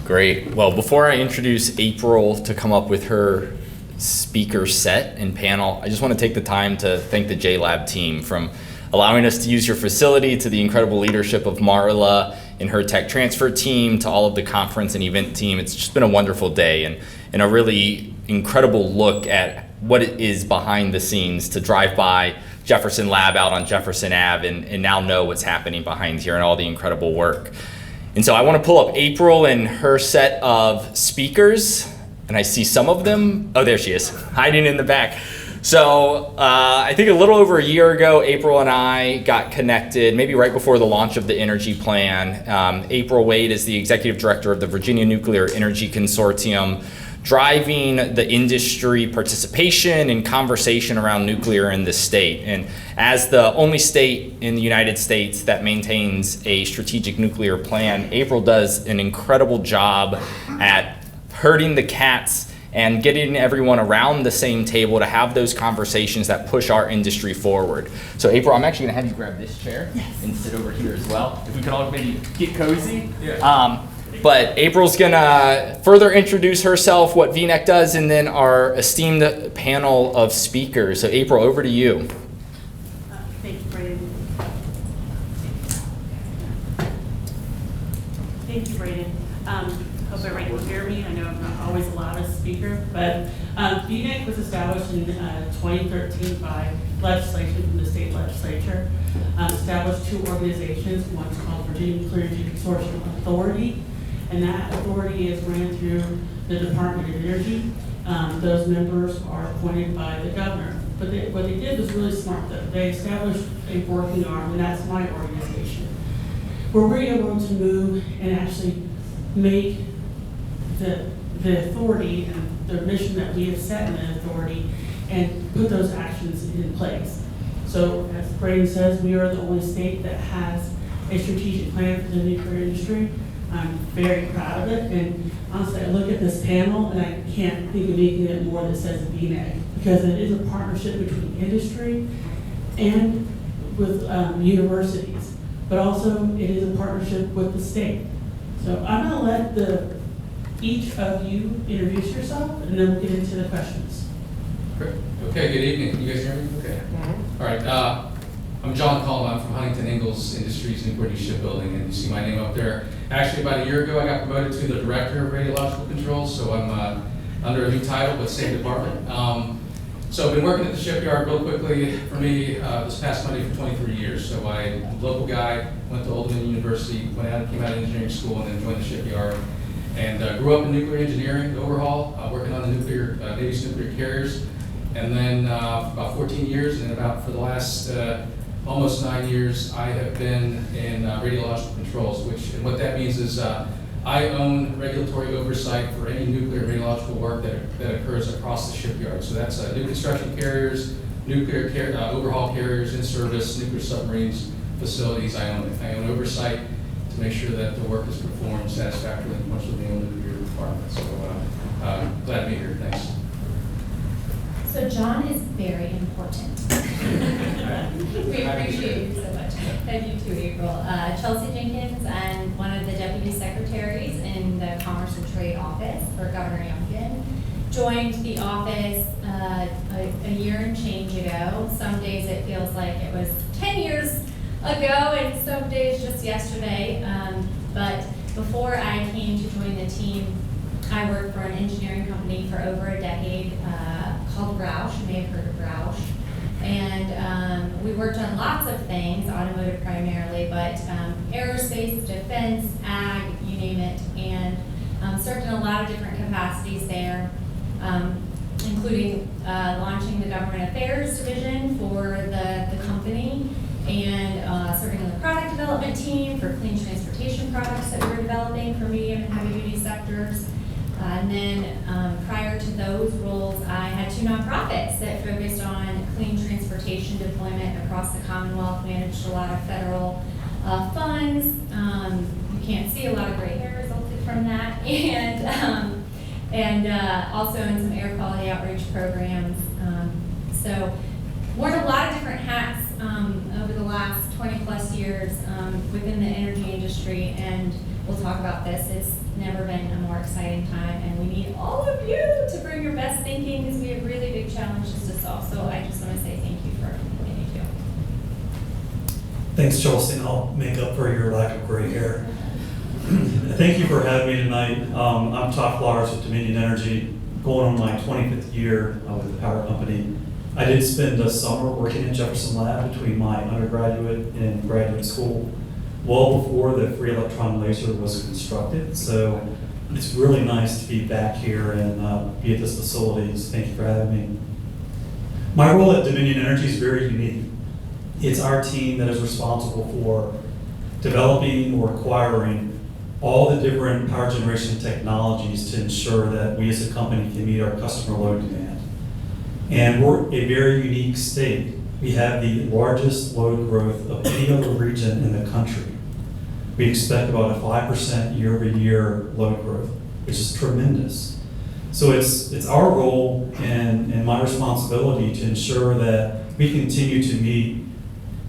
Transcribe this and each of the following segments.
Great. Well, before I introduce April to come up with her speaker set and panel, I just want to take the time to thank the JLab team from allowing us to use your facility, to the incredible leadership of Marla and her tech transfer team, to all of the conference and event team. It's just been a wonderful day and a really incredible look at what it is behind the scenes to drive by Jefferson Lab out on Jefferson Ave and now know what's happening behind here and all the incredible work. And so I want to pull up April and her set of speakers, and I see some of them. Oh, there she is, hiding in the back. So I think a little over a year ago, April and I got connected, maybe right before the launch of the energy plan. April Wade is the executive director of the Virginia Nuclear Energy Consortium, driving the industry participation and conversation around nuclear in this state. And as the only state in the United States that maintains a strategic nuclear plan, April does an incredible job at herding the cats and getting everyone around the same table to have those conversations that push our industry forward. So April, I'm actually gonna have you grab this chair and sit over here as well. If we could all maybe get cozy. Yeah. But April's gonna further introduce herself, what VNEC does, and then our esteemed panel of speakers. So April, over to you. Thank you, Braden. Thank you, Braden. Hope everybody can hear me. I know I'm not always the loudest speaker, but VNEC was established in 2013 by legislation from the state legislature. Established two organizations. One's called Virginia Nuclear Energy Consortium Authority, and that authority is ran through the Department of Energy. Those members are appointed by the governor. But what they did was really smart, though. They established a working arm, and that's my organization, where we're able to move and actually make the authority and the mission that we have set in the authority and put those actions in place. So as Braden says, we are the only state that has a strategic plan for the nuclear industry. I'm very proud of it, and honestly, I look at this panel and I can't think of anything more that says VNEC, because it is a partnership between industry and with universities, but also it is a partnership with the state. So I'm going to let each of you introduce yourself, and then we'll get into the questions. Great. Okay, good evening. Can you guys hear me? Okay. All right. I'm John Calma. I'm from Huntington Ingalls Industries, Newport, Shipbuilding, and you see my name up there. Actually, about a year ago, I got promoted to the Director of Radiological Controls, so I'm under a new title, but same department. So I've been working at the shipyard real quickly for me this past Monday for 23 years. So I'm a local guy, went to Old Dominion University, came out of engineering school, and then joined the shipyard. And grew up in nuclear engineering, overhaul, working on the Navy's nuclear carriers. And then for about 14 years, and for the last almost 9 years, I have been in radiological controls, and what that means is I own regulatory oversight for any nuclear and radiological work that occurs across the shipyard. So that's new construction carriers, nuclear overhaul carriers in service, nuclear submarines, facilities. I own it. I own oversight to make sure that the work is performed satisfactorily in much of the nuclear requirements. So glad to be here. Thanks. So John is very important. We appreciate you so much. And you too, April. Chelsea Jenkins, I'm one of the deputy secretaries in the Commerce and Trade office for Governor Youngkin. Joined the office a year and change ago. Some days it feels like it was 10 years ago, and some days just yesterday. But before I came to join the team, I worked for an engineering company for over a decade called Roush. You may have heard of Roush. And we worked on lots of things, automotive primarily, but aerospace, defense, ag, you name it, and served in a lot of different capacities there, including launching the government affairs division for the company, and serving on the product development team for clean transportation products that we were developing for medium and heavy duty sectors. And then prior to those roles, I had two nonprofits that focused on clean transportation deployment across the Commonwealth, managed a lot of federal funds. You can't see a lot of gray hair resulted from that. And also in some air quality outreach programs. So worn a lot of different hats over the last 20 plus years within the energy industry, and we'll talk about this. It's never been a more exciting time, and we need all of you to bring your best thinking because we have really big challenges to solve. So I just want to say thank you for everything you do. Thanks, Chelsea, and I'll make up for your lack of gray hair. Thank you for having me tonight. I'm Todd with Dominion Energy, going on my 25th year with the power company. I did spend a summer working at Jefferson Lab between my undergraduate and graduate school, well before the free electron laser was constructed. So it's really nice to be back here and be at this facility. So thank you for having me. My role at Dominion Energy is very unique. It's our team that is responsible for developing or acquiring all the different power generation technologies to ensure that we as a company can meet our customer load demand. And we're a very unique state. We have the largest load growth of any other region in the country. We expect about a 5% year-over-year load growth, which is tremendous. So it's our role and my responsibility to ensure that we continue to meet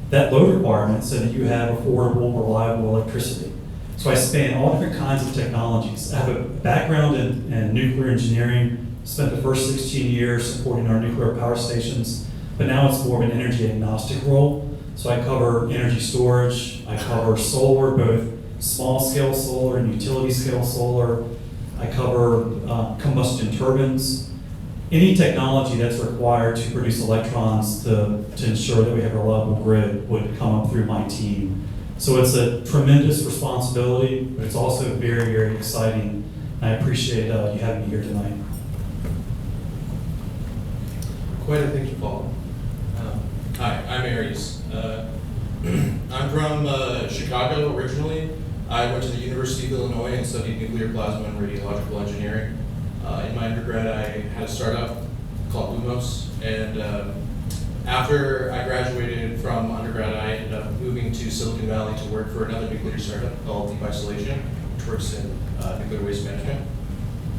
that load requirement so that you have affordable, reliable electricity. So I span all different kinds of technologies. I have a background in nuclear engineering, spent the first 16 years supporting our nuclear power stations, but now it's more of an energy agnostic role. So I cover energy storage, I cover solar, both small scale solar and utility scale solar. I cover combustion turbines. Any technology that's required to produce electrons to ensure that we have a reliable grid would come up through my team. So it's a tremendous responsibility, but it's also very, very exciting. I appreciate you having me here tonight. Quite a thank you, Paul. Hi, I'm Aries. I'm from Chicago originally. I went to the University of Illinois and studied nuclear plasma and radiological engineering. In my undergrad, I had a startup called Lumos, and after I graduated from undergrad, I ended up moving to Silicon Valley to work for another nuclear startup called Deep Isolation, which works in nuclear waste management.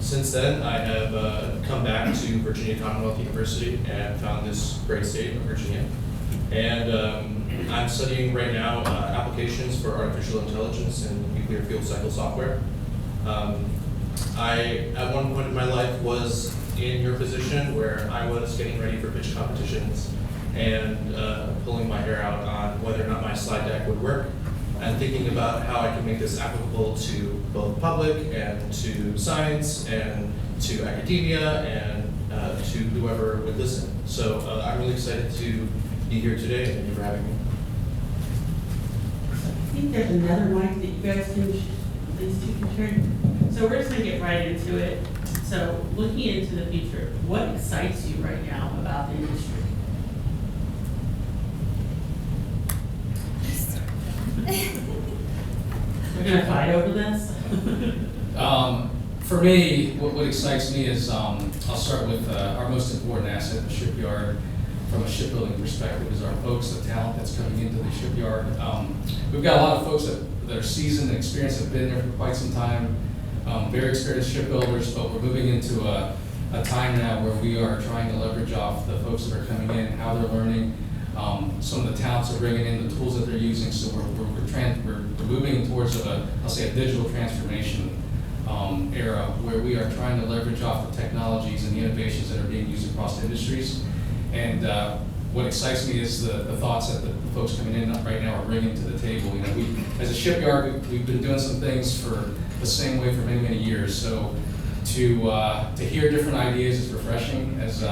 Since then, I have come back to Virginia Commonwealth University and found this great state of Virginia. And I'm studying right now applications for artificial intelligence and nuclear fuel cycle software. I, at one point in my life, was in your position where I was getting ready for pitch competitions and pulling my hair out on whether or not my slide deck would work, and thinking about how I can make this applicable to both public and to science and to academia and to whoever would listen. So I'm really excited to be here today, and thank you for having me. I think there's another mic that you guys can, these two can share. So we're just gonna get right into it. So looking into the future, what excites you right now about the industry? We're gonna fight over this? For me, what excites me is, I'll start with our most important asset, the shipyard. From a shipbuilding perspective, is our folks, the talent that's coming into the shipyard. We've got a lot of folks that are seasoned and experienced, have been there for quite some time, very experienced shipbuilders, but we're moving into a time now where we are trying to leverage off the folks that are coming in, how they're learning, some of the talents they're bringing in, the tools that they're using. So we're moving towards I'll say a digital transformation era where we are trying to leverage off the technologies and the innovations that are being used across the industries. And what excites me is the thoughts that the folks coming in right now are bringing to the table. You know, we, as a shipyard, we've been doing some things for the same way for many, many years. So to hear different ideas is refreshing. As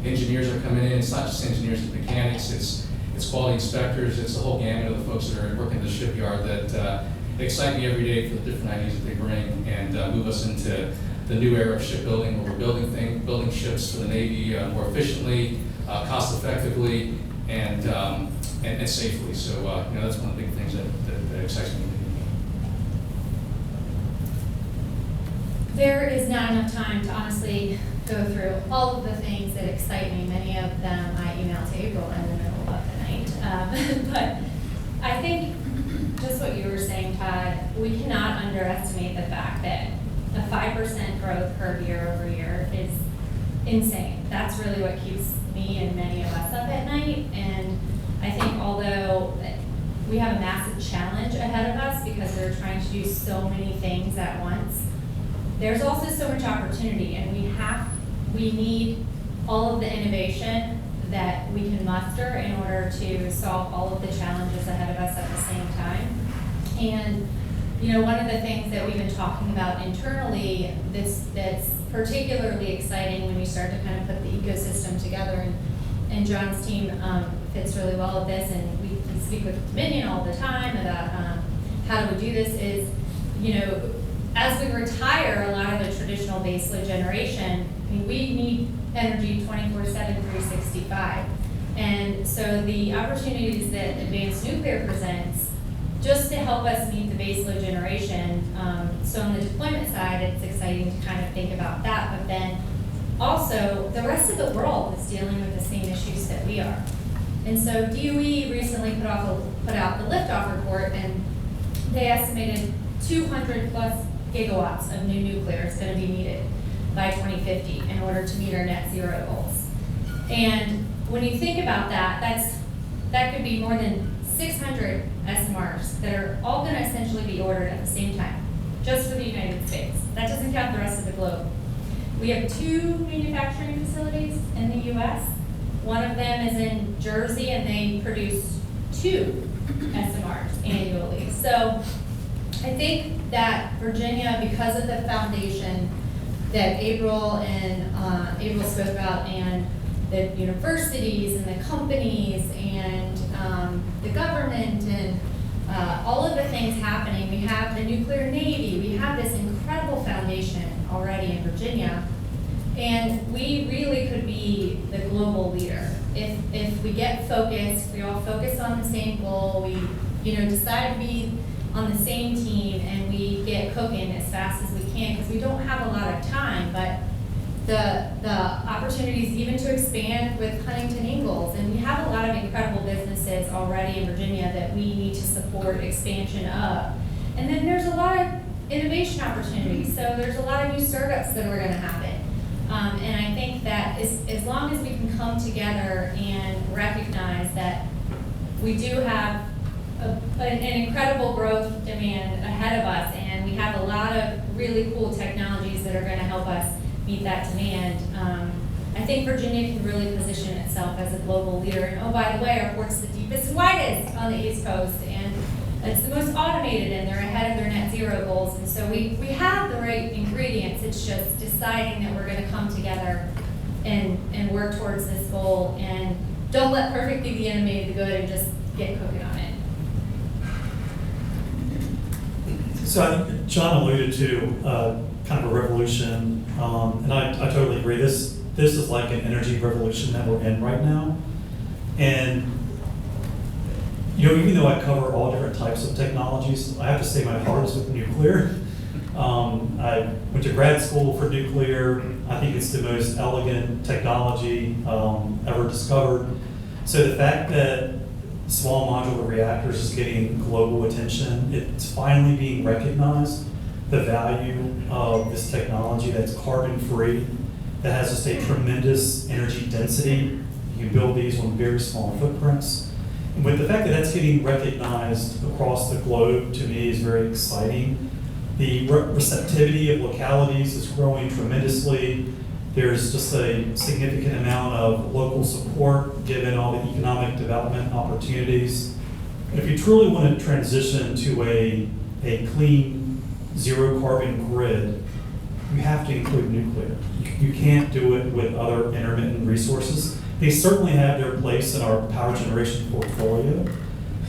engineers are coming in, it's not just engineers and mechanics, it's quality inspectors, it's the whole gamut of the folks that are working at the shipyard that excite me every day for the different ideas that they bring and move us into the new era of shipbuilding, where we're building ships for the Navy more efficiently, cost effectively, and safely. So you know, that's one of the big things that excites me. There is not enough time to honestly go through all of the things that excite me. Many of them I emailed to April in the middle of the night. But I think just what you were saying, Todd, we cannot underestimate the fact that a 5% growth curve year over year is insane. That's really what keeps me and many of us up at night. And I think although we have a massive challenge ahead of us because we're trying to do so many things at once. There's also so much opportunity, and we need all of the innovation that we can muster in order to solve all of the challenges ahead of us at the same time. And you know, one of the things that we've been talking about internally that's particularly exciting when you start to kind of put the ecosystem together, and John's team fits really well with this, and we speak with Dominion all the time about how do we do this, is, you know, as we retire a lot of the traditional baseload generation, I mean, we need energy 24/7, 365. And so the opportunities that advanced nuclear presents, just to help us meet the baseload generation, so on the deployment side, it's exciting to kind of think about that, but then also the rest of the world is dealing with the same issues that we are. And so DOE recently put out the liftoff report, and they estimated 200 plus gigawatts of new nuclear is going to be needed by 2050 in order to meet our net zero goals. And when you think about that, that could be more than 600 SMRs that are all going to essentially be ordered at the same time, just for the United States. That doesn't count the rest of the globe. We have 2 manufacturing facilities in the US. One of them is in Jersey, and they produce 2 SMRs annually. So I think that Virginia, because of the foundation that April spoke about, and the universities and the companies and the government and all of the things happening. We have the nuclear navy. We have this incredible foundation already in Virginia, and we really could be the global leader if we get focused. We all focus on the same goal. We decide to be on the same team, and we get cooking as fast as we can, because we don't have a lot of time. But the opportunities even to expand with Huntington Ingalls, and we have a lot of incredible businesses already in Virginia that we need to support expansion of. And then there's a lot of innovation opportunities, so there's a lot of new startups that are going to happen. And I think that as long as we can come together and recognize that we do have an incredible growth demand ahead of us, and we have a lot of really cool technologies that are going to help us meet that demand. I think Virginia can really position itself as a global leader. And oh, by the way, our port's the deepest and widest on the East Coast, and it's the most automated, and they're ahead of their net zero goals. And so we have the right ingredients. It's just deciding that we're going to come together and work towards this goal, and don't let perfect be the enemy of the good, and just get cooking on it. So I think John alluded to kind of a revolution, and I totally agree. This is like an energy revolution that we're in right now. And even though I cover all different types of technologies, I have to say my heart is with nuclear. I went to grad school for nuclear. I think it's the most elegant technology ever discovered. So the fact that small modular reactors is getting global attention, it's finally being recognized, the value of this technology that's carbon-free, that has just a tremendous energy density. You can build these on very small footprints. And with the fact that that's getting recognized across the globe, to me, is very exciting. The receptivity of localities is growing tremendously. There's just a significant amount of local support given all the economic development opportunities. And if you truly want to transition to a clean, zero carbon grid, you have to include nuclear. You can't do it with other intermittent resources. They certainly have their place in our power generation portfolio,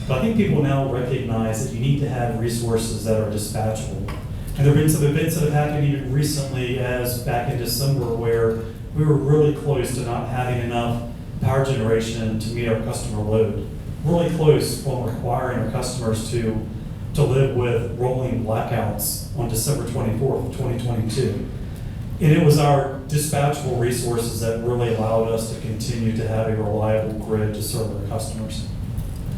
but I think people now recognize that you need to have resources that are dispatchable. And there have been some events that have happened even recently, as back in December, where we were really close to not having enough power generation to meet our customer load. Really close from requiring our customers to live with rolling blackouts on December 24th, 2022. And it was our dispatchable resources that really allowed us to continue to have a reliable grid to serve our customers.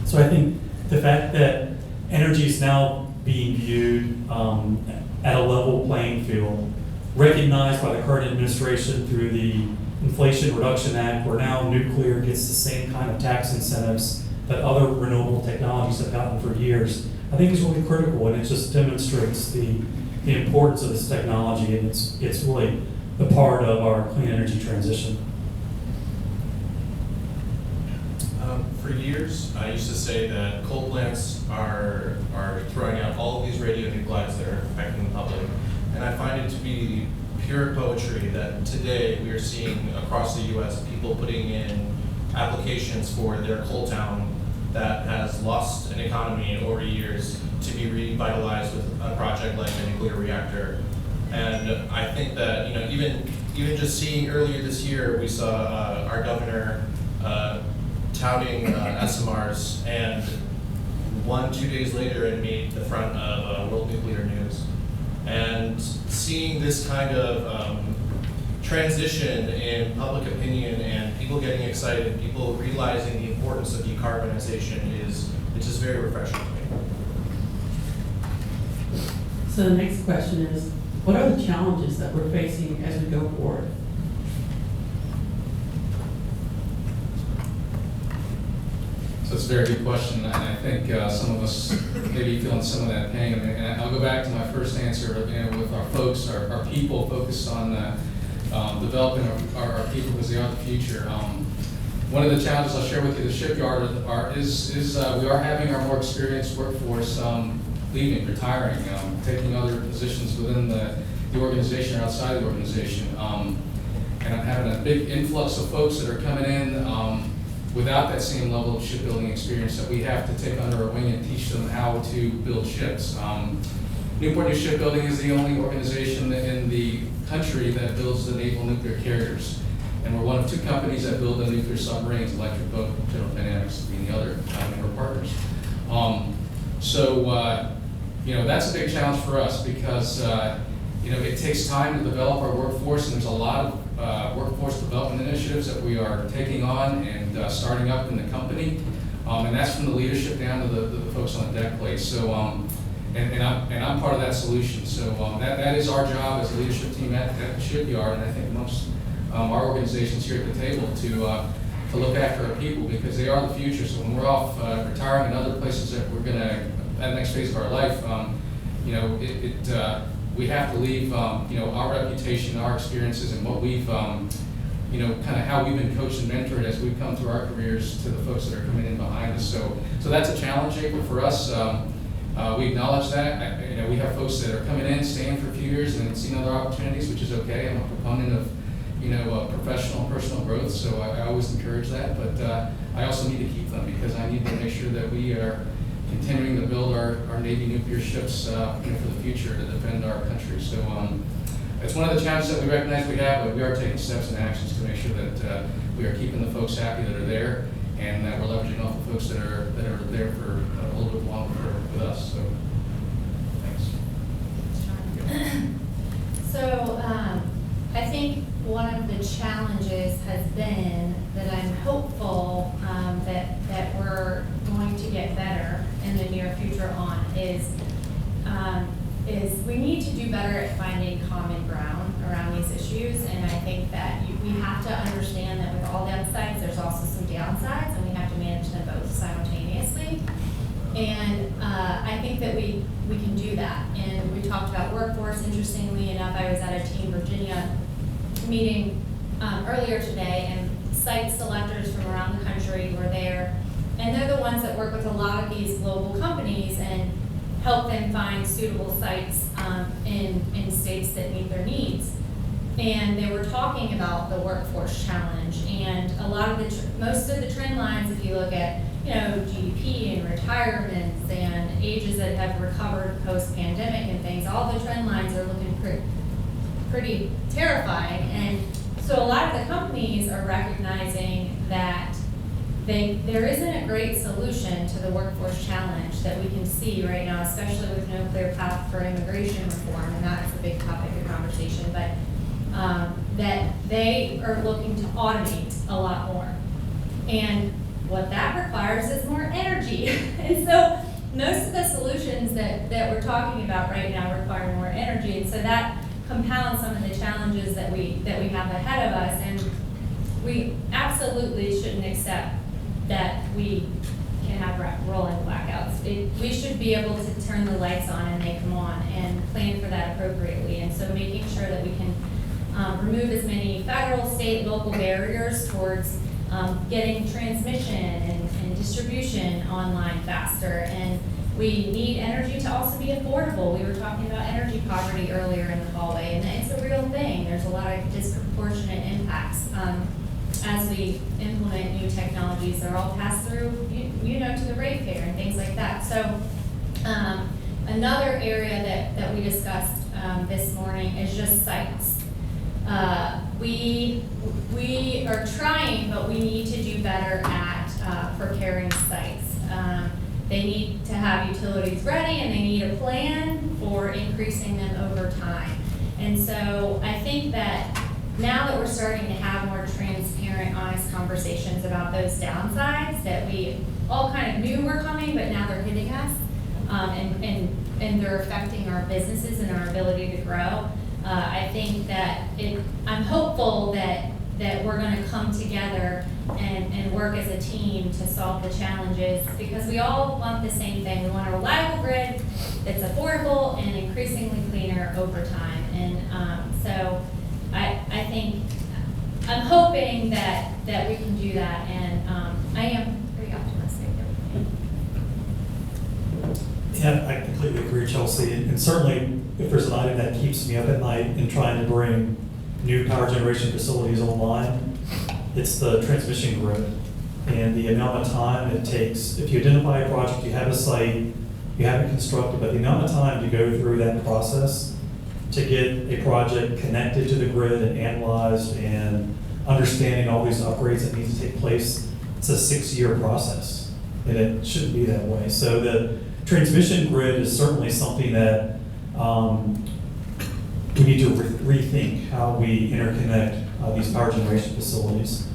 So I think the fact that energy is now being viewed at a level playing field, recognized by the current administration through the Inflation Reduction Act, where now nuclear gets the same kind of tax incentives that other renewable technologies have gotten for years, I think is really critical, and it just demonstrates the importance of this technology, and it's really the part of our clean energy transition. For years, I used to say that coal plants are throwing out all of these radionuclides that are affecting the public, and I find it to be pure poetry that today we are seeing across the U.S. people putting in applications for their coal town that has lost an economy over years to be revitalized with a project like a nuclear reactor. And I think that, you know, even just seeing earlier this year, we saw our governor touting SMRs, and 1-2 days later it made the front of World Nuclear News. And seeing this kind of transition in public opinion and people getting excited, people realizing the importance of decarbonization it's just very refreshing to me. So the next question is, what are the challenges that we're facing as we go forward? So it's a very good question, and I think some of us may be feeling some of that pain. And I'll go back to my first answer, with our folks, our people focused on developing our people because they are the future. One of the challenges I'll share with you, the shipyard, is we are having our more experienced workforce leaving, retiring, taking other positions within the organization or outside the organization. And I'm having a big influx of folks that are coming in without that same level of shipbuilding experience that we have to take under our wing and teach them how to build ships. Newport Shipbuilding is the only organization in the country that builds the naval nuclear carriers. And we're one of 2 companies that build the nuclear submarines, Electric Boat, General Dynamics being the other member partners. You know, that's a big challenge for us because, you know, it takes time to develop our workforce, and there's a lot of workforce development initiatives that we are taking on and starting up in the company. And that's from the leadership down to the folks on the deck plate. So, and I'm part of that solution. So that is our job as a leadership team at the shipyard, and I think most our organizations here at the table to look after our people because they are the future. So when we're off retiring in other places that we're gonna, that next phase of our life, you know, we have to leave, you know, our reputation, our experiences, and what we've, you know, kind of how we've been coached and mentored as we've come through our careers to the folks that are coming in behind us. So that's a challenge, April, for us. We acknowledge that. You know, we have folks that are coming in, staying for a few years, and then seeing other opportunities, which is okay. I'm a proponent of, you know, professional and personal growth, so I always encourage that. But I also need to keep them because I need to make sure that we are continuing to build our Navy nuclear ships, you know, for the future to defend our country. So it's one of the challenges that we recognize we have, but we are taking steps and actions to make sure that we are keeping the folks happy that are there, and that we're leveraging off the folks that are there for a little bit longer with us. So thanks. So I think one of the challenges has been that I'm hopeful that we're going to get better in the near future on is we need to do better at finding common ground around these issues, and I think that we have to understand that with all the upsides, there's also some downsides, and we have to manage them both simultaneously. And I think that we can do that. And we talked about workforce. Interestingly enough, I was at a Team Virginia meeting earlier today, and site selectors from around the country were there. And they're the ones that work with a lot of these global companies and help them find suitable sites in states that meet their needs. And they were talking about the workforce challenge, and a lot of most of the trend lines, if you look at, you know, GDP and retirements and ages that have recovered post-pandemic and things, all the trend lines are looking pretty terrifying. And so a lot of the companies are recognizing that there isn't a great solution to the workforce challenge that we can see right now, especially with no clear path for immigration reform, and that's a big topic of conversation, but that they are looking to automate a lot more. And what that requires is more energy. And so most of the solutions that we're talking about right now require more energy, and so that compounds some of the challenges that we have ahead of us. And we absolutely shouldn't accept that we can have rolling blackouts. We should be able to turn the lights on and they come on and plan for that appropriately. And so making sure that we can remove as many federal, state, local barriers towards getting transmission and distribution online faster. And we need energy to also be affordable. We were talking about energy poverty earlier in the hallway, and it's a real thing. There's a lot of disproportionate impacts as we implement new technologies. They're all passed through, to the ratepayer and things like that. So another area that we discussed this morning is just sites. We are trying, but we need to do better at procuring sites. They need to have utilities ready, and they need a plan for increasing them over time. And so I think that now that we're starting to have more transparent, honest conversations about those downsides that we all kind of knew were coming, but now they're hitting us, and they're affecting our businesses and our ability to grow. I think that I'm hopeful that we're going to come together and work as a team to solve the challenges, because we all want the same thing. We want a reliable grid that's affordable and increasingly cleaner over time. And so I think, I'm hoping that we can do that, and I am pretty optimistic that we can. Yeah, I completely agree, Chelsea. And certainly, if there's an item that keeps me up at night in trying to bring new power generation facilities online, it's the transmission grid. And the amount of time it takes, if you identify a project, you have a site, you have it constructed, but the amount of time to go through that process to get a project connected to the grid and analyzed and understanding all these upgrades that need to take place, it's a 6-year process, and it shouldn't be that way. So the transmission grid is certainly something that we need to rethink how we interconnect these power generation facilities.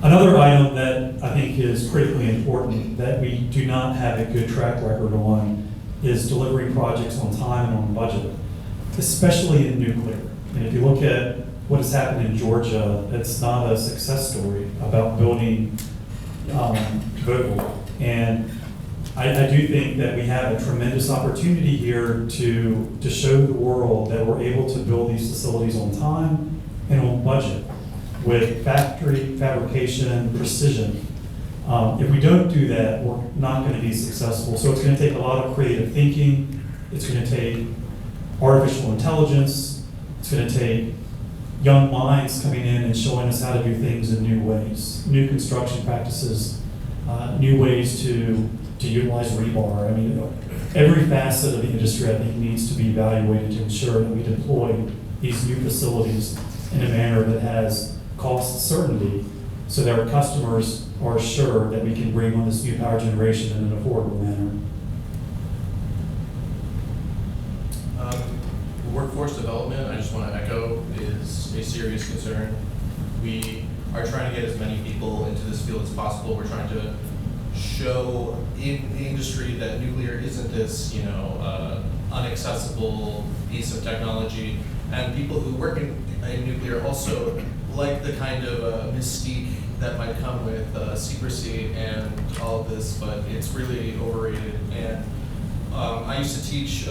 Another item that I think is critically important that we do not have a good track record on is delivering projects on time and on budget, especially in nuclear. And if you look at what has happened in Georgia, it's not a success story about building Vogtle. And I do think that we have a tremendous opportunity here to show the world that we're able to build these facilities on time and on budget with factory fabrication precision. If we don't do that, we're not going to be successful. So it's going to take a lot of creative thinking. It's going to take artificial intelligence. It's going to take young minds coming in and showing us how to do things in new ways, new construction practices, new ways to utilize rebar. I mean, every facet of the industry, I think, needs to be evaluated to ensure that we deploy these new facilities in a manner that has cost certainty so that our customers are sure that we can bring on this new power generation in an affordable manner. Workforce development, I just want to echo, is a serious concern. We are trying to get as many people into this field as possible. We're trying to show in the industry that nuclear isn't this, unaccessible piece of technology. And people who work in nuclear also like the kind of mystique that might come with secrecy and all of this, but it's really overrated. And I used to teach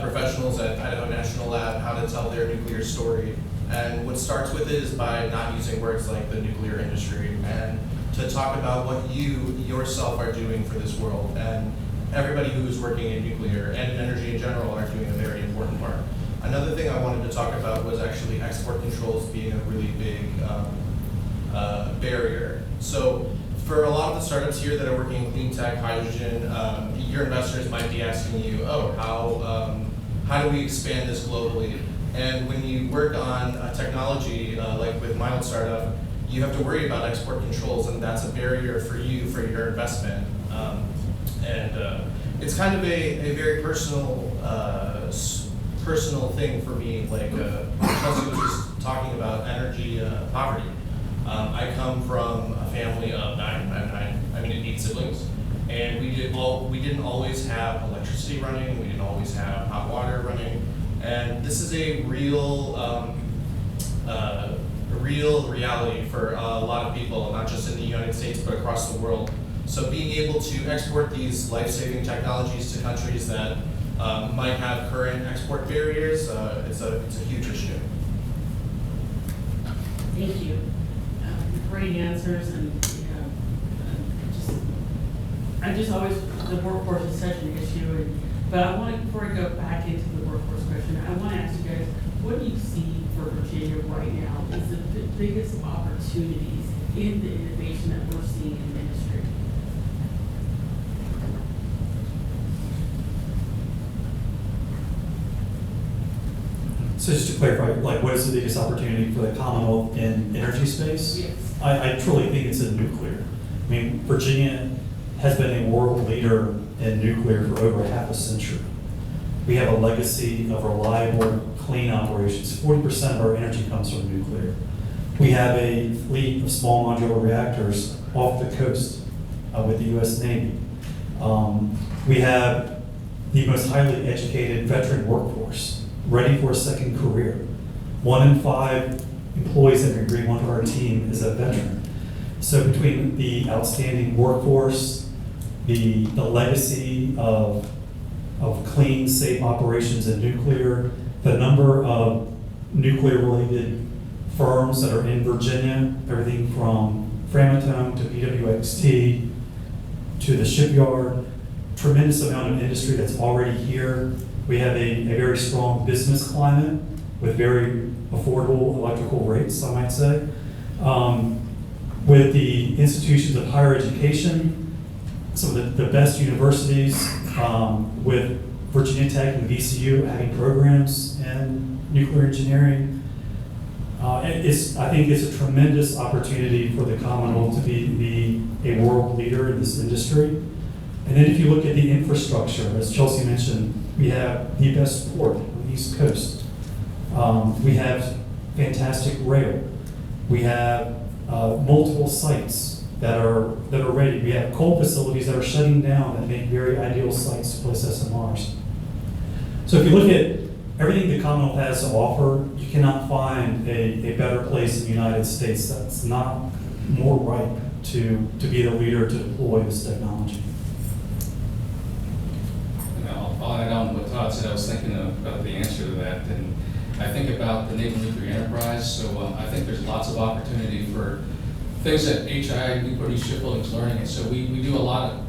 professionals at Idaho National Lab how to tell their nuclear story. And what starts with it is by not using words like the nuclear industry, and to talk about what you yourself are doing for this world. And everybody who is working in nuclear and in energy in general are doing a very important part. Another thing I wanted to talk about was actually export controls being a really big barrier. So for a lot of the startups here that are working in clean tech, hydrogen, your investors might be asking you, how do we expand this globally? And when you work on technology, like with my own startup, you have to worry about export controls, and that's a barrier for you for your investment. It's kind of a very personal thing for me, like Chelsea was just talking about energy poverty. I come from a family of 8 siblings, and we didn't always have electricity running, we didn't always have hot water running, and this is a real reality for a lot of people, not just in the United States, but across the world. So being able to export these life-saving technologies to countries that might have current export barriers, it's a huge issue. Thank you. Great answers, and I just always, the workforce is such an issue, but I want to, before I go back into the workforce question, I want to ask you guys, what do you see for Virginia right now as the biggest opportunities in the innovation that we're seeing in the industry? So just to clarify, like, what is the biggest opportunity for the Commonwealth in energy space? Yes. I truly think it's in nuclear. I mean, Virginia has been a world leader in nuclear for over half a century. We have a legacy of reliable, clean operations. 40% of our energy comes from nuclear. We have a fleet of small modular reactors off the coast with the U.S. Navy. We have the most highly educated veteran workforce, ready for a second career. 1 in 5 employees that agree on our team is a veteran. So between the outstanding workforce, the legacy of clean, safe operations in nuclear, the number of nuclear-related firms that are in Virginia, everything from Framatome to BWXT to the shipyard, tremendous amount of industry that's already here. We have a very strong business climate with very affordable electrical rates, I might say. With the institutions of higher education, some of the best universities, with Virginia Tech and VCU having programs in nuclear engineering. I think it's a tremendous opportunity for the Commonwealth to be a world leader in this industry. And then if you look at the infrastructure, as Chelsea mentioned, we have the best port on the East Coast. We have fantastic rail. We have multiple sites that are ready. We have coal facilities that are shutting down that make very ideal sites to place SMRs. So if you look at everything the Commonwealth has to offer, you cannot find a better place in the United States that's not more ripe to be the leader to deploy this technology. And I'll add on what Todd said. I was thinking about the answer to that, and I think about the naval nuclear enterprise. So I think there's lots of opportunity for things that HII, Newport Shipbuilding, is learning. And so we do a lot of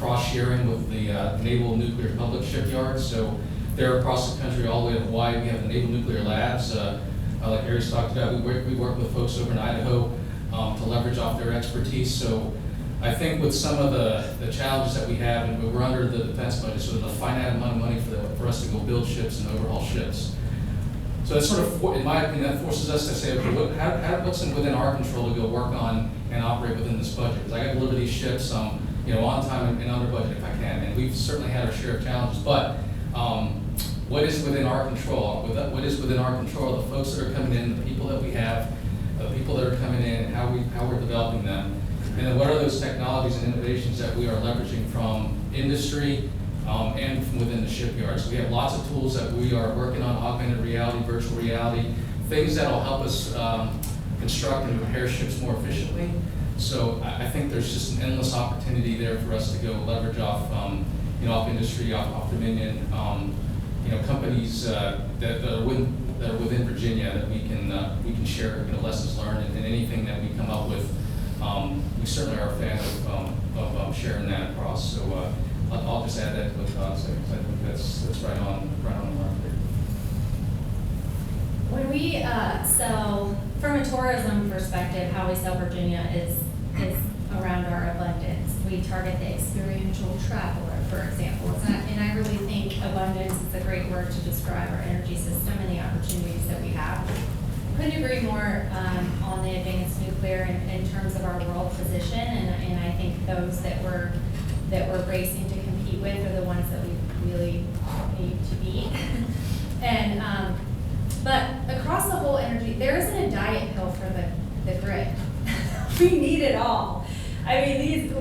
cross-sharing with the Naval Nuclear Public Shipyards. So they're across the country, all the way to Hawaii. We have the Naval Nuclear Labs. Like Aries talked about, we work with folks over in Idaho to leverage off their expertise. So I think with some of the challenges that we have, and we're under the defense budget, so there's a finite amount of money for us to go build ships and overhaul ships. So that's sort of, in my opinion, that forces us to say, okay, what's within our control to go work on and operate within this budget? Because I got to deliver these ships, on time and under budget if I can. And we've certainly had our share of challenges, but what is within our control? What is within our control? The folks that are coming in, the people that we have, the people that are coming in, how we're developing them, and then what are those technologies and innovations that we are leveraging from industry and from within the shipyards. We have lots of tools that we are working on: augmented reality, virtual reality, things that will help us construct and repair ships more efficiently. So I think there's just an endless opportunity there for us to go leverage off, off industry, off Dominion, companies that are within Virginia that we can share lessons learned, and anything that we come up with. We certainly are a fan of sharing that across. So I'll just add that to what Todd said, because I think that's right on the mark there. When we sell, from a tourism perspective, how we sell Virginia is around our abundance. We target the experiential traveler, for example. And I really think abundance is a great word to describe our energy system and the opportunities that we have. Couldn't agree more on the advanced nuclear in terms of our world position, and I think those that we're racing to compete with are the ones that we really need to beat. And but across the whole energy, there isn't a diet pill for the grid. We need it all. I mean,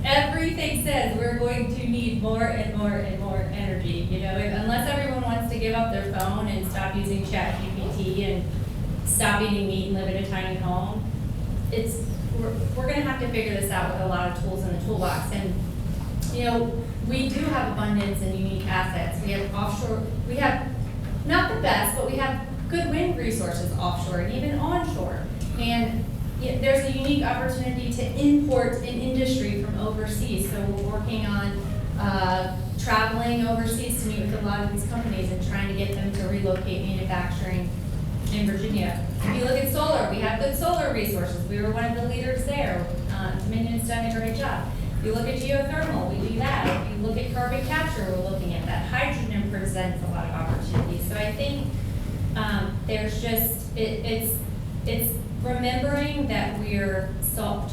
everything says we're going to need more and more and more energy. Unless everyone wants to give up their phone and stop using ChatGPT and stop eating meat and live in a tiny home, we're gonna have to figure this out with a lot of tools in the toolbox. And, you know, we do have abundance and unique assets. We have offshore, we have not the best, but we have good wind resources offshore and even onshore. And there's a unique opportunity to import an industry from overseas. So we're working on traveling overseas to meet with a lot of these companies and trying to get them to relocate manufacturing in Virginia. If you look at solar, we have good solar resources. We were one of the leaders there. Dominion's done a great job. If you look at geothermal, we do that. If you look at carbon capture, we're looking at that. Hydrogen presents a lot of opportunities. So I think there's just, it's remembering that we're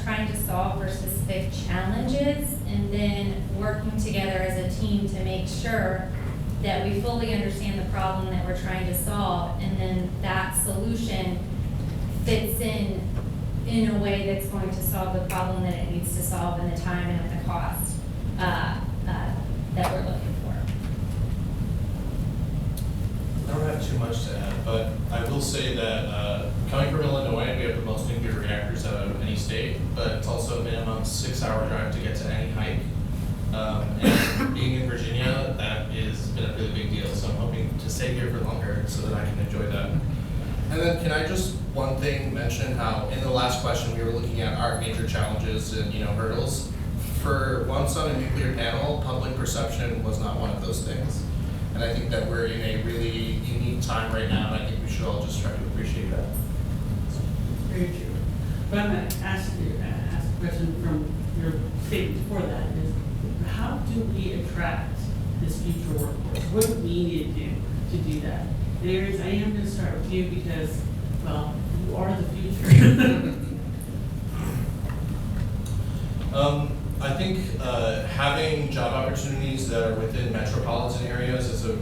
trying to solve for specific challenges and then working together as a team to make sure that we fully understand the problem that we're trying to solve, and then that solution fits in a way that's going to solve the problem that it needs to solve in the time and at the cost that we're looking for. I don't have too much to add, but I will say that coming from Illinois, we have the most nuclear reactors out of any state, but it's also a minimum 6-hour drive to get to any hike. And being in Virginia, that has been a really big deal, so I'm hoping to stay here for longer so that I can enjoy that. And then can I just, one thing, mention how in the last question we were looking at our major challenges and hurdles. For once on a nuclear panel, public perception was not one of those things. And I think that we're in a really unique time right now, and I think we should all just try to appreciate that. Very true. But I'm going to ask a question from your statement before that is, how do we attract this future workforce? What do we need to do that? I am going to start with you because, well, you are the future. I think having job opportunities that are within metropolitan areas is a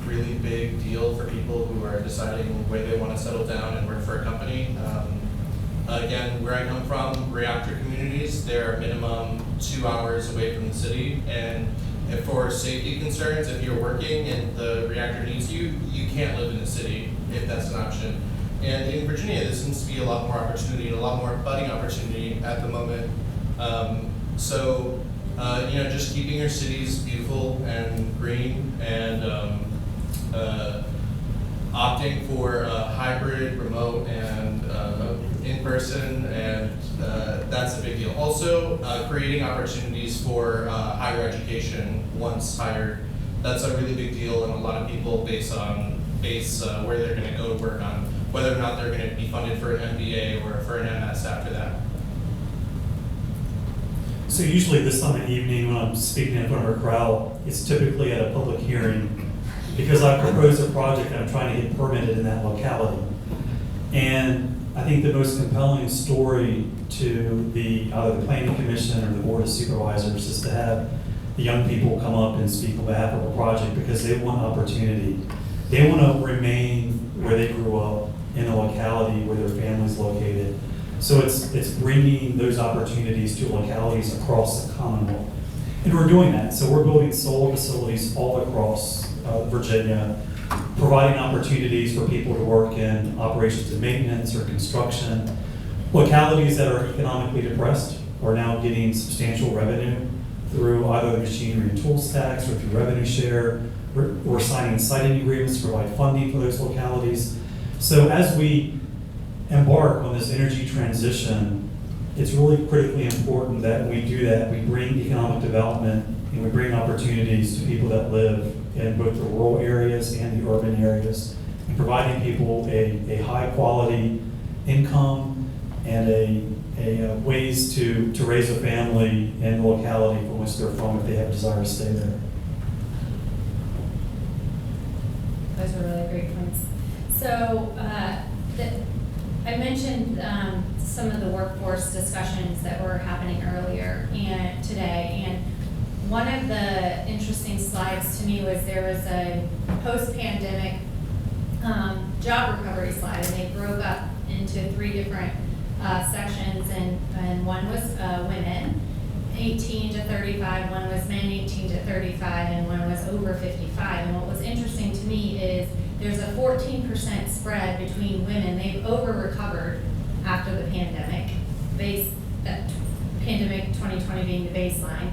really big deal for people who are deciding where they want to settle down and work for a company. Again, where I come from, reactor communities, they're minimum 2 hours away from the city, and if for safety concerns, if you're working and the reactor needs you, you can't live in the city if that's an option. And in Virginia, there seems to be a lot more opportunity and a lot more budding opportunity at the moment. Just keeping your cities beautiful and green and opting for hybrid, remote, and in-person, and that's a big deal. Also, creating opportunities for higher education once hired. That's a really big deal, and a lot of people base where they're going to go to work on whether or not they're going to be funded for an MBA or for an MS after that. So usually this time of evening when I'm speaking in front of a crowd, it's typically at a public hearing because I proposed a project and I'm trying to get permitted in that locality. And I think the most compelling story to either the planning commission or the board of supervisors is to have the young people come up and speak on behalf of a project because they want opportunity. They want to remain where they grew up in the locality where their family's located. So it's bringing those opportunities to localities across the Commonwealth. And we're doing that. So we're building solar facilities all across Virginia, providing opportunities for people to work in operations and maintenance or construction. Localities that are economically depressed are now getting substantial revenue through either the machinery and tools tax or through revenue share. We're signing siting agreements to provide funding for those localities. So as we embark on this energy transition, it's really critically important that we do that. We bring economic development and we bring opportunities to people that live in both the rural areas and the urban areas, and providing people a high quality income and a ways to raise a family in the locality from which they're from if they have a desire to stay there. Those were really great points. So I mentioned some of the workforce discussions that were happening earlier and today, and one of the interesting slides to me was there was a post-pandemic job recovery slide, and they broke up into 3 different sections, and one was women, 18 to 35, one was men 18 to 35, and one was over 55. And what was interesting to me is there's a 14% spread between women. They've over-recovered after the pandemic. being the baseline.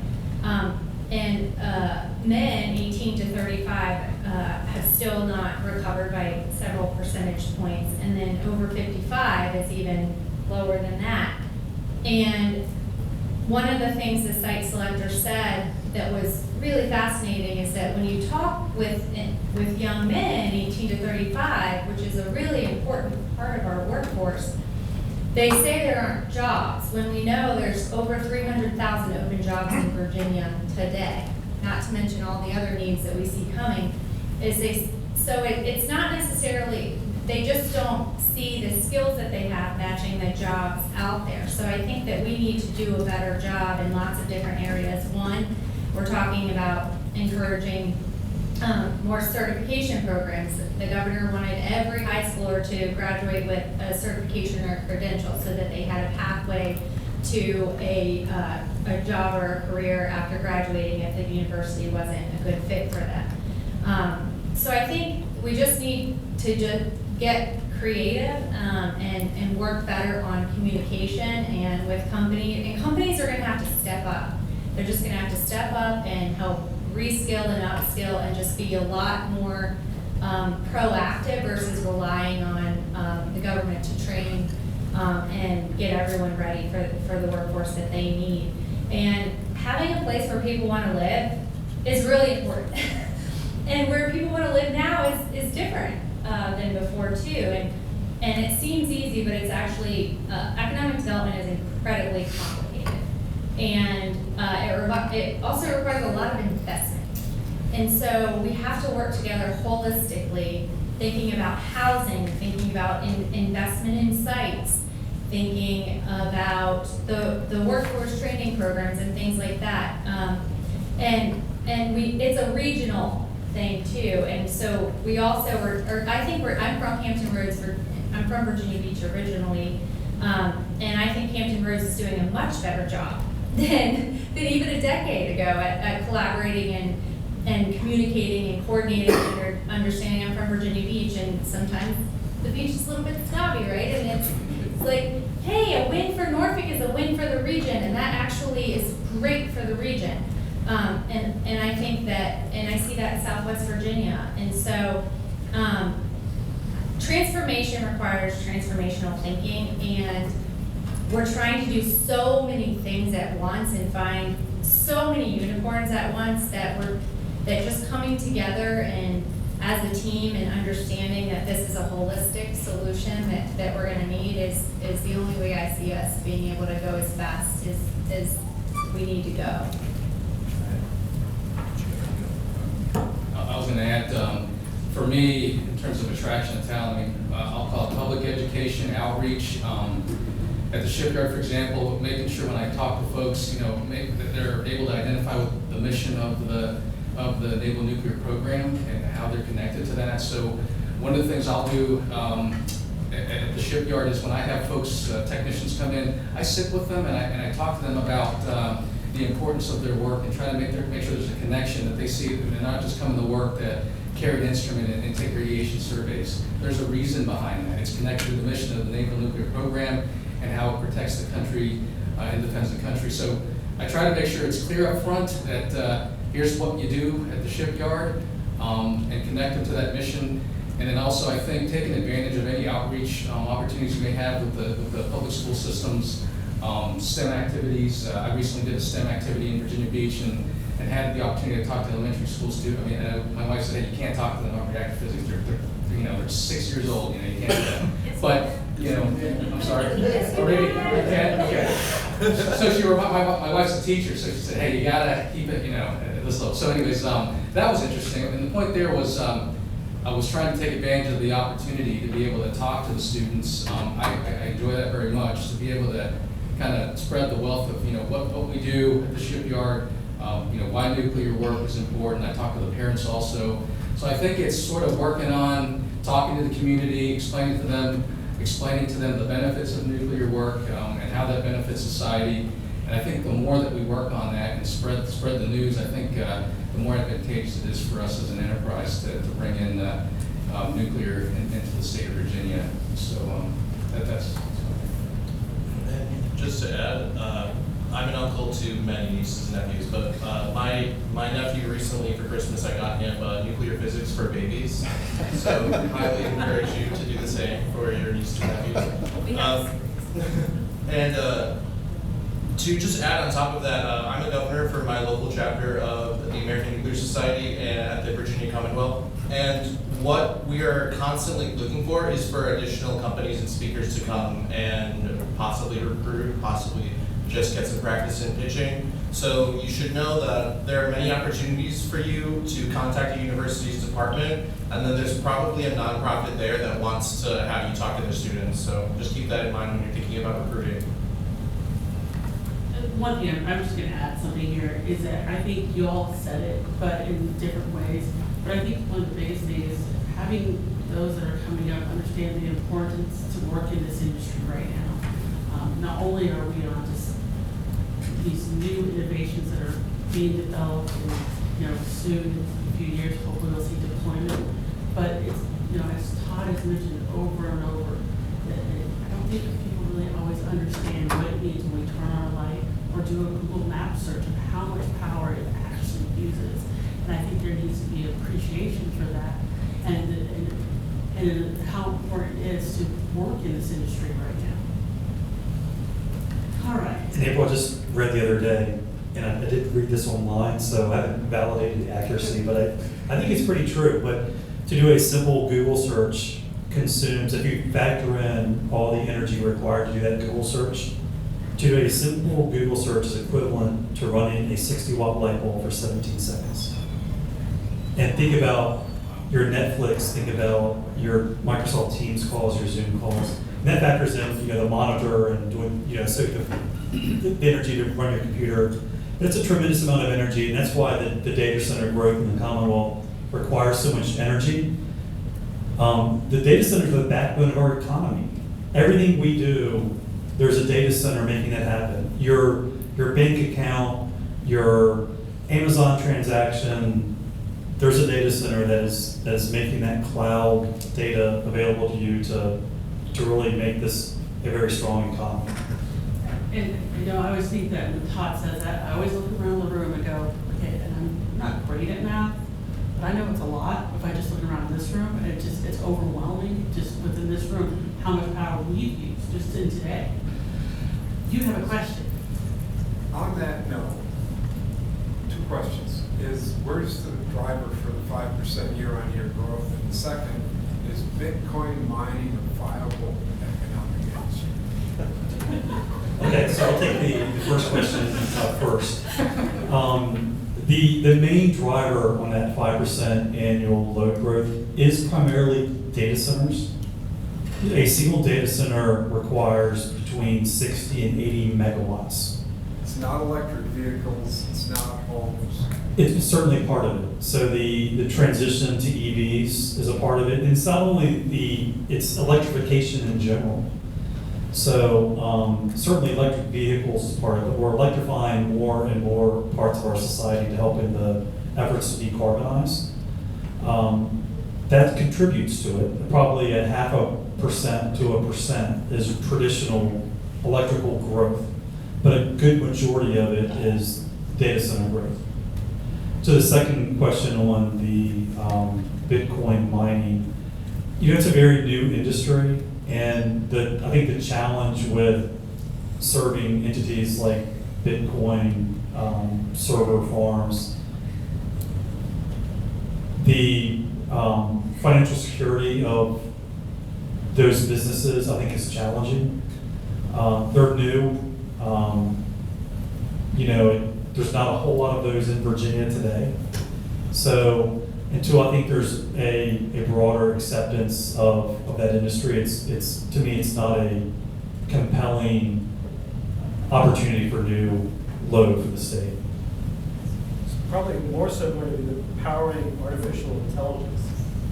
Men 18 to 35 have still not recovered by several percentage points, and then over 55 is even lower than that. And one of the things the site selector said that was really fascinating is that when you talk with young men 18 to 35, which is a really important part of our workforce, they say there aren't jobs, when we know there's over 300,000 open jobs in Virginia today, not to mention all the other needs that we see coming. It's not necessarily, they just don't see the skills that they have matching the jobs out there. So I think that we need to do a better job in lots of different areas. One, we're talking about encouraging more certification programs. The governor wanted every high schooler to graduate with a certification or credential so that they had a pathway to a job or a career after graduating if the university wasn't a good fit for them. So I think we just need to just get creative and work better on communication and with companies. And companies are going to have to step up. They're just going to have to step up and help reskill and upskill and just be a lot more proactive versus relying on the government to train and get everyone ready for the workforce that they need. And having a place where people want to live is really important. And where people want to live now is different than before too. And it seems easy, but it's actually, economic development is incredibly complicated. And it also requires a lot of investment. And so we have to work together holistically, thinking about housing, thinking about investment in sites, thinking about the workforce training programs and things like that. It's a regional thing too. And so we also I'm from Hampton Roads, I'm from Virginia Beach originally, and I think Hampton Roads is doing a much better job than even a decade ago at collaborating and communicating and coordinating and understanding. I'm from Virginia Beach, and sometimes the beach is a little bit snobby, right? And it's like, hey, a win for Norfolk is a win for the region, and that actually is great for the region. And I think that, and I see that in Southwest Virginia. And so transformation requires transformational thinking, and we're trying to do so many things at once and find so many unicorns at once that just coming together and as a team and understanding that this is a holistic solution that we're gonna need is the only way I see us being able to go as fast as we need to go. I was going to add, for me, in terms of attraction of talent, I'll call it public education, outreach. At the shipyard, for example, making sure when I talk to folks, that they're able to identify with the mission of the naval nuclear program and how they're connected to that. So one of the things I'll do at the shipyard is when I have folks, technicians come in, I sit with them and I talk to them about the importance of their work and try to make sure there's a connection, that they see that they're not just coming to work to carry an instrument and take radiation surveys. There's a reason behind that. It's connected to the mission of the naval nuclear program and how it protects the country and defends the country. So I try to make sure it's clear up front that here's what you do at the shipyard and connect them to that mission. And then also, I think, taking advantage of any outreach opportunities you may have with the public school systems, STEM activities. I recently did a STEM activity in Virginia Beach and had the opportunity to talk to elementary school students. I mean, my wife said, hey, you can't talk to them about reactor physics. They're 6 years old. You can't do that. But I'm sorry. Already, you can. Okay. So my wife's a teacher, so she said, hey, you gotta keep it, at this level. So, anyways, that was interesting. And the point there was, I was trying to take advantage of the opportunity to be able to talk to the students. I enjoy that very much, to be able to kind of spread the wealth of what we do at the shipyard, why nuclear work is important. I talk to the parents also. So I think it's sort of working on talking to the community, explaining to them the benefits of nuclear work and how that benefits society. And I think the more that we work on that and spread the news, I think the more advantageous it is for us as an enterprise to bring in nuclear into the state of Virginia. So that's. And just to add, I'm an uncle to many nieces and nephews, but my nephew recently for Christmas I got him nuclear physics for babies. So I highly encourage you to do the same for your nieces and nephews. And to just add on top of that, I'm a governor for my local chapter of the American Nuclear Society at the Virginia Commonwealth. And what we are constantly looking for is for additional companies and speakers to come and possibly recruit, possibly just get some practice in pitching. So you should know that there are many opportunities for you to contact the university's department, and then there's probably a nonprofit there that wants to have you talk to their students. So just keep that in mind when you're thinking about recruiting. One thing, I'm just gonna add something here, is that I think you all said it, but in different ways. But I think one of the biggest things is having those that are coming up understand the importance to work in this industry right now. Not only are we on just these new innovations that are being developed and, soon, in a few years, hopefully we'll see deployment, but it's, as Todd has mentioned over and over, that I don't think people really always understand what it means when we turn our light or do a Google Map search of how much power it actually uses. And I think there needs to be appreciation for that and how important it is to work in this industry right now. All right. And April, I just read the other day, and I did read this online, so I haven't validated the accuracy, but I think it's pretty true. But to do a simple Google search consumes, if you factor in all the energy required to do that Google search, to do a simple Google search is equivalent to running a 60-watt light bulb for 17 seconds. And think about your Netflix, think about your Microsoft Teams calls, your Zoom calls. And that factors in, the monitor and doing, so the energy to run your computer. But it's a tremendous amount of energy, and that's why the data center growth in the Commonwealth requires so much energy. The data centers are the backbone of our economy. Everything we do, there's a data center making that happen. Your bank account, your Amazon transaction, there's a data center that is making that cloud data available to you to really make this a very strong economy. And I always think that when Todd says that, I always look around the room and go, okay, and I'm not great at math, but I know it's a lot. If I just look around this room, and it's overwhelming just within this room how much power we've used just in today. You have a question. On that note, two questions. Where's the driver for the 5% year-on-year growth? And the second, is Bitcoin mining a viable economic industry? Okay, so I'll take the first question first. The main driver on that 5% annual load growth is primarily data centers. A single data center requires between 60 and 80 megawatts. It's not electric vehicles, it's not homes. It's certainly part of it. So the transition to EVs is a part of it. And it's not only it's electrification in general. So certainly electric vehicles is part of it. We're electrifying more and more parts of our society to help in the efforts to decarbonize. That contributes to it. Probably 0.5% to 1% is traditional electrical growth, but a good majority of it is data center growth. To the second question on the Bitcoin mining, it's a very new industry, and I think the challenge with serving entities like Bitcoin server farms, the financial security of those businesses, I think, is challenging. They're new. There's not a whole lot of those in Virginia today. So until I think there's a broader acceptance of that industry, it's to me, it's not a compelling opportunity for new load for the state. It's probably more so going to be the powering artificial intelligence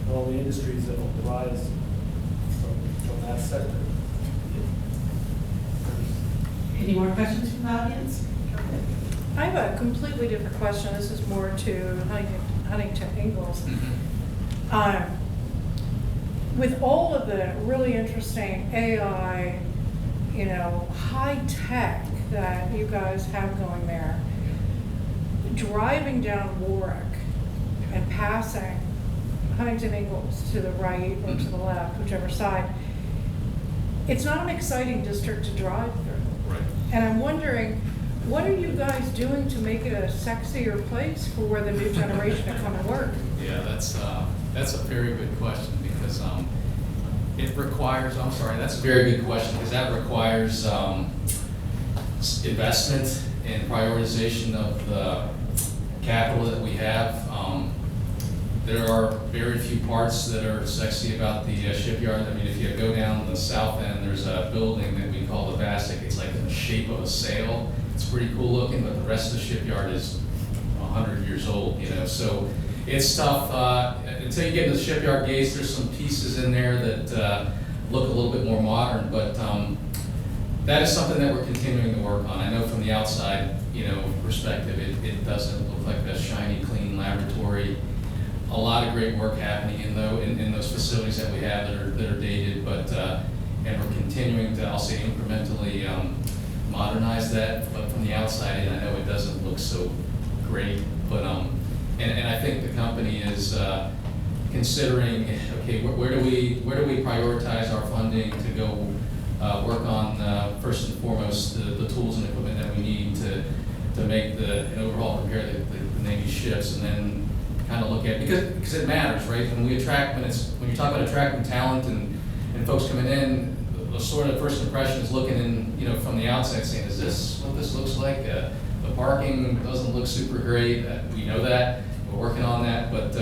and all the industries that will arise from that sector. Any more questions from the audience? I have a completely different question. This is more to Huntington Ingalls. With all of the really interesting AI you know, high tech that you guys have going there, driving down Warwick and passing Huntington Ingalls to the right or to the left, whichever side, it's not an exciting district to drive through. Right. And I'm wondering, what are you guys doing to make it a sexier place for the new generation to come and work? Yeah, that's a very good question because it requires, I'm sorry, that's a very good question because that requires investment and prioritization of the capital that we have. There are very few parts that are sexy about the shipyard. I mean, if you go down the south end, there's a building that we call the Vastic. It's like in the shape of a sail. It's pretty cool looking, but the rest of the shipyard is 100 years old, you know. So it's tough. Until you get into the shipyard gates, there's some pieces in there that look a little bit more modern, but that is something that we're continuing to work on. I know from the outside, you know, perspective, it doesn't look like that shiny, clean laboratory. A lot of great work happening in those facilities that we have that are dated, but and we're continuing to, I'll say, incrementally modernize that. But from the outside in, I know it doesn't look so great. But and I think the company is considering, okay, where do we prioritize our funding to go work on first and foremost the tools and equipment that we need to make and overall prepare the Navy ships, and then kind of look at, because it matters, right? When you talk about attracting talent and folks coming in, the sort of first impression is looking in, you know, from the outside saying, is this what this looks like? The parking doesn't look super great. We know that. We're working on that, but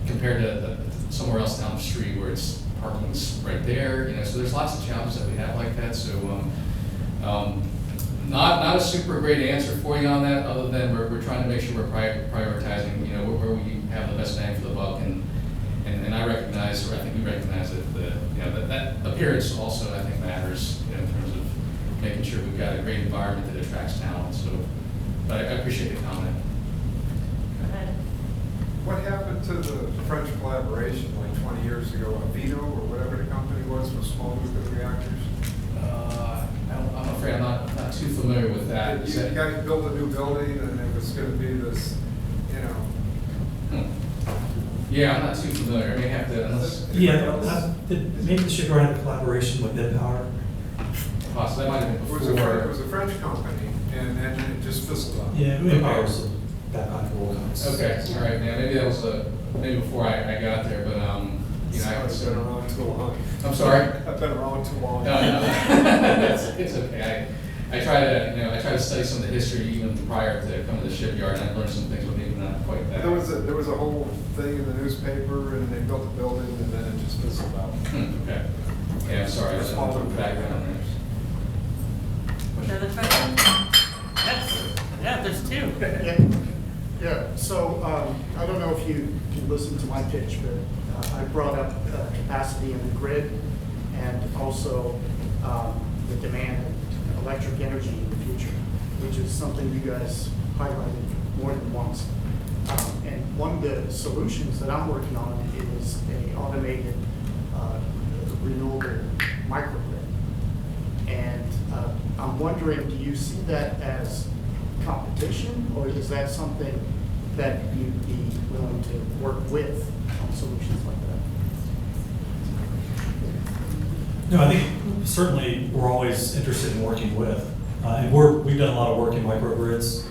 compared to somewhere else down the street where it's parking's right there, you know, so there's lots of challenges that we have like that. So not a super great answer for you on that, other than we're trying to make sure we're prioritizing, you know, where we have the best bang for the buck, and I recognize, or I think we recognize that that appearance also, I think, matters, you know, in terms of making sure we've got a great environment that attracts talent. So, but I appreciate the comment. Go ahead. What happened to the French collaboration like 20 years ago, Avito or whatever the company was for small nuclear reactors? I'm afraid I'm not too familiar with that. You guys built a new building and it was going to be this, you know. Yeah, I'm not too familiar. I may have to, unless. Yeah, maybe the shipyard had a collaboration with Empower. Possibly, that might have been It before. was a French company, and then it just fizzled out. Yeah, Empower's that kind of role. Okay, all right, yeah, maybe that was maybe before I got there, but you know, I've been around too long. I'm sorry. I've been around too long. No, it's okay. I try to study some of the history even prior to coming to the shipyard, and I've learned some things, but maybe not quite that. There was a whole thing in the newspaper, and they built a building, and then it just fizzled out. Okay. Yeah, I'm sorry. That's all the background there. Another question? Yes. Yeah, there's two. Yeah, so I don't know if you can listen to my pitch, but I brought up capacity in the grid and also the demand of electric energy in the future, which is something you guys highlighted more than once. And one of the solutions that I'm working on is an automated renewable microgrid. And I'm wondering, do you see that as competition, or is that something that you'd be willing to work with on solutions like that? No, I think certainly we're always interested in working with, and we've done a lot of work in microgrids.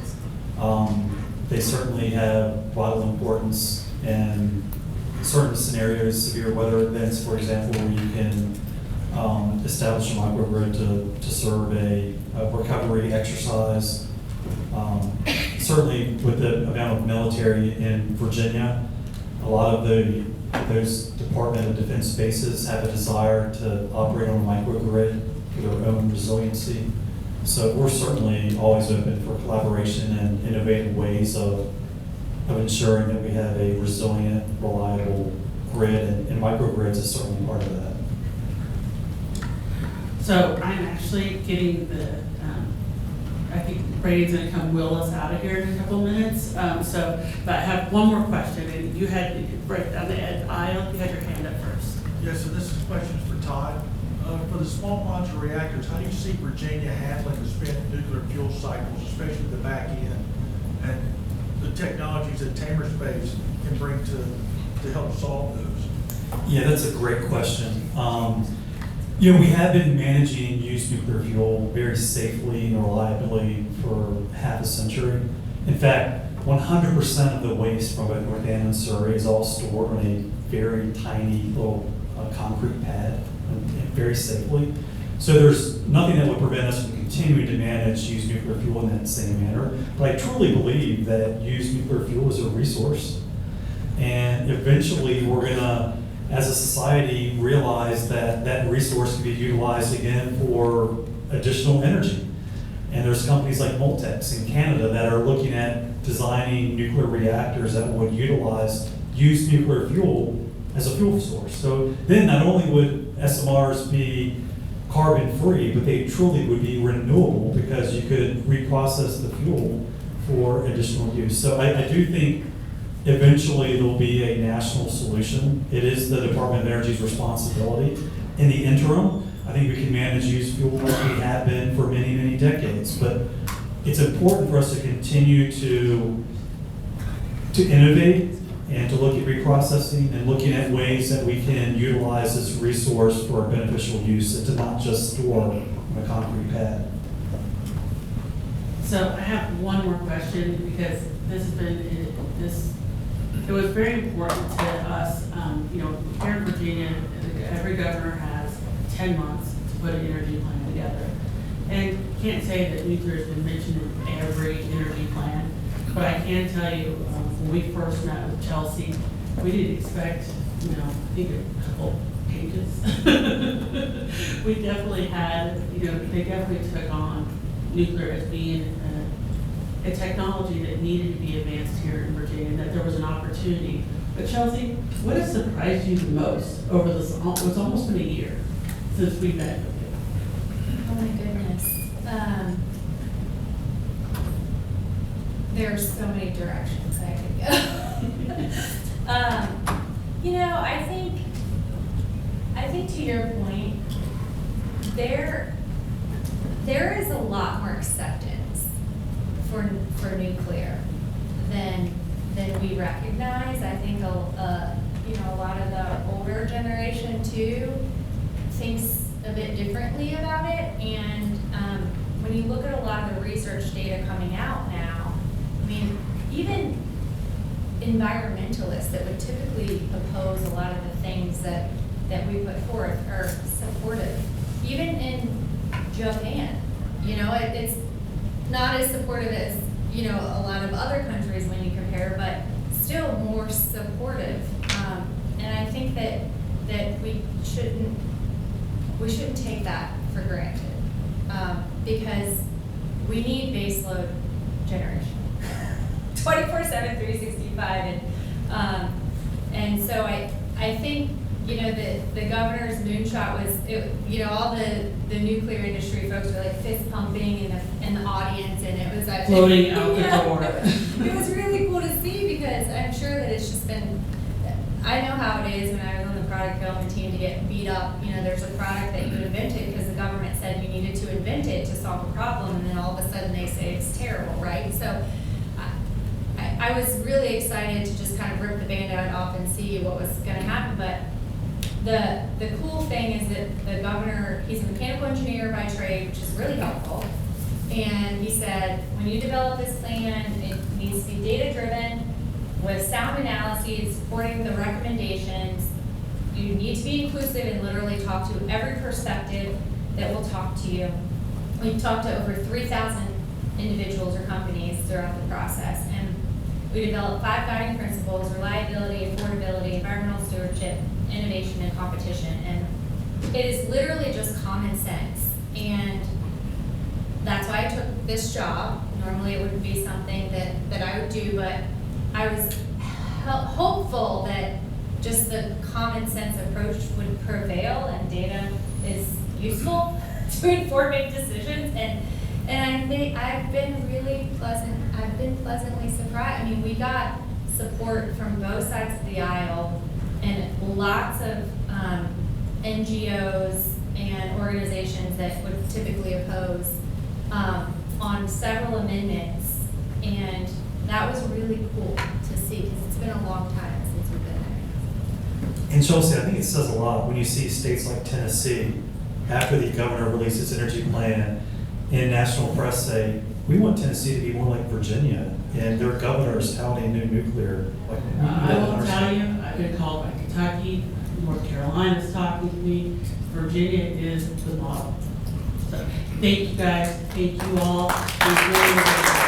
They certainly have vital importance in certain scenarios, severe weather events, for example, where you can establish a microgrid to serve a recovery exercise. Certainly with the amount of military in Virginia, a lot of those Department of Defense bases have a desire to operate on a microgrid for their own resiliency. So we're certainly always open for collaboration and innovative ways of ensuring that we have a resilient, reliable grid, and microgrids is certainly part of that. So I'm actually getting I think Brady's gonna come wheel us out of here in a couple minutes. But I have one more question, and you had, right on the aisle, you had your hand up first. Yeah, so this is a question for Todd. For the small modular reactors, how do you see Virginia handling the spent nuclear fuel cycles, especially the back end, and the technologies that Tamerspace can bring to help solve those? Yeah, that's a great question. You know, we have been managing used nuclear fuel very safely and reliably for half a century. In fact, 100% of the waste from both North Anna and Surrey is all stored on a very tiny little concrete pad, and very safely. So there's nothing that would prevent us from continuing to manage used nuclear fuel in that same manner. But I truly believe that used nuclear fuel is a resource. And eventually we're gonna, as a society, realize that that resource can be utilized again for additional energy. And there's companies like Moltex in Canada that are looking at designing nuclear reactors that would utilize used nuclear fuel as a fuel source. So then not only would SMRs be carbon-free, but they truly would be renewable because you could reprocess the fuel for additional use. So I do think eventually there'll be a national solution. It is the Department of Energy's responsibility. In the interim, I think we can manage used fuel like we have been for many, many decades. But it's important for us to continue to innovate and to look at reprocessing and looking at ways that we can utilize this resource for beneficial use and to not just store on a concrete pad. So I have one more question because this has been, it was very important to us, you know, here in Virginia, every governor has 10 months to put an energy plan together. And can't say that nuclear has been mentioned in every energy plan, but I can tell you, when we first met with Chelsea, we didn't expect, you know, I think a couple pages. We definitely had, you know, they definitely took on nuclear as being a technology that needed to be advanced here in Virginia, and that there was an opportunity. But Chelsea, what has surprised you the most over this, it's almost been a year since we met with you? Oh my goodness. There's so many directions I could go. You know, I think to your point, there is a lot more acceptance for nuclear than we recognize. I think you know, a lot of the older generation too thinks a bit differently about it. And when you look at a lot of the research data coming out now, I mean, even environmentalists that would typically oppose a lot of the things that we put forth are supportive. Even in Japan, you know, it's not as supportive as, you know, a lot of other countries when you compare, but still more supportive. And I think that we shouldn't take that for granted, because we need baseload generation. 24/7, 365, and so I think, you know, the governor's moonshot was, you know, all the nuclear industry folks were like fist pumping in the audience, and it was actually Floating out the door. It was really cool to see because I'm sure that it's just been, I know how it is when I was on the product development team to get beat up. You know, there's a product that you invented because the government said you needed to invent it to solve a problem, and then all of a sudden they say it's terrible, right? So I was really excited to just kind of rip the Band-Aid off and see what was going to happen. But the cool thing is that the governor, he's a mechanical engineer by trade, which is really helpful. And he said, when you develop this plan, it needs to be data-driven with sound analyses supporting the recommendations. You need to be inclusive and literally talk to every perspective that will talk to you. We've talked to over 3,000 individuals or companies throughout the process. And we developed 5 guiding principles: reliability, affordability, environmental stewardship, innovation, and competition. And it is literally just common sense. And that's why I took this job. Normally it wouldn't be something that I would do, but I was hopeful that just the common sense approach would prevail, and data is useful to informing decisions. And I think I've been pleasantly surprised. I mean, we got support from both sides of the aisle, and lots of NGOs and organizations that would typically oppose on several amendments. And that was really cool to see, because it's been a long time since we've been there. And Chelsea, I think it says a lot when you see states like Tennessee, after the governor released its energy plan, in national press say, we want Tennessee to be more like Virginia, and their governor is touting new nuclear. Like, I will tell you, I've been called by Kentucky, North Carolina's talking to me. Virginia is the model. So, thank you guys, thank you all. Thank you.